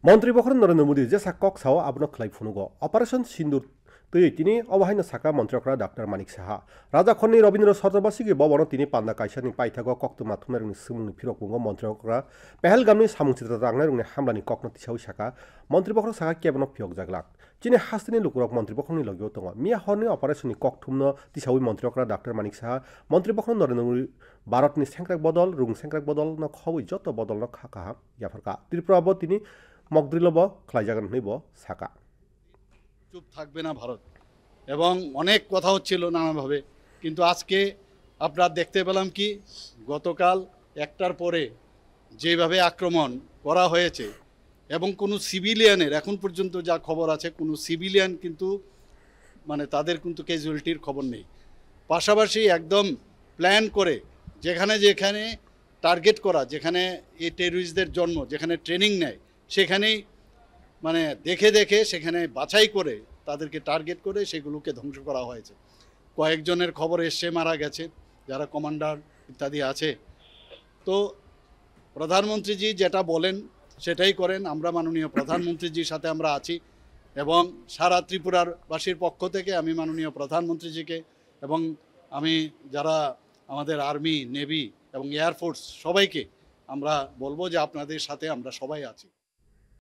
মন্ত্রী বখর নরেন্দ্র মোদী যে সাকক সাও আবনো খাই ফুনুগো অপারেশন সিন্দুর তৈ তিনি অবাহাইনো সাকা মন্ত্রকরা ডাক্তার মানিক সাহা রাজা খন্নি রবীন্দ্র সরজবাসীকে ববনো তিনি পান্ডা কাইসানি পাইথাগো কক্তমা থুমনাই রংনি সুমুংনি ফিরকবুঙ্গো মন্ত্রকরা পেহেলগামনি সামুংচিতা রাংনাই রংনি হামলানি ককনো তিসাউ সাকা মন্ত্রী বখর সাকা কেবনো ফিয়ক জাগলাক চিনি হাস্তিনি লুকুরক মন্ত্রী বখরনি লগিও দङ মিয়া হরনি অপারেশননি ককথুমনো তিসাউই মন্ত্রকরা ডাক্তার মানিক সাহা মন্ত্রী বখর নরেন্দ্র মোদী ভারতনি সেংক্রাক বদল রুং সেংক্রাক বদল ন খবই যত বদল ন খাকা ইয়াফারকা ত্রিপুরাবো তিনি মকদ্রিলব খাইজাগান হইব সাকা চুপ থাকবে না ভারত এবং অনেক কথা হচ্ছিল নানাভাবে, কিন্তু আজকে আপনারা দেখতে পেলাম কি গতকাল একটার পরে যেভাবে আক্রমণ করা হয়েছে এবং কোনো সিভিলিয়ানের এখন পর্যন্ত যা খবর আছে কোনো সিভিলিয়ান কিন্তু মানে তাদের কিন্তু ক্যাজুয়ালিটির খবর নেই। পাশাপাশি একদম প্ল্যান করে যেখানে যেখানে টার্গেট করা, যেখানে এই টেররিস্টদের জন্ম, যেখানে ট্রেনিং নেয় সেখানেই মানে দেখে দেখে সেখানে বাছাই করে তাদেরকে টার্গেট করে সেগুলোকে ধ্বংস করা হয়েছে। কয়েকজনের খবর এসে মারা গেছে যারা কমান্ডার ইত্যাদি আছে। তো প্রধানমন্ত্রীজি যেটা বলেন সেটাই করেন। আমরা মাননীয় প্রধানমন্ত্রীজির সাথে আমরা আছি এবং সারা ত্রিপুরার বাসীর পক্ষ থেকে আমি মাননীয় প্রধানমন্ত্রীজিকে এবং আমি যারা আমাদের আর্মি, নেভি এবং এয়ারফোর্স সবাইকে আমরা বলবো যে আপনাদের সাথে আমরা সবাই আছি।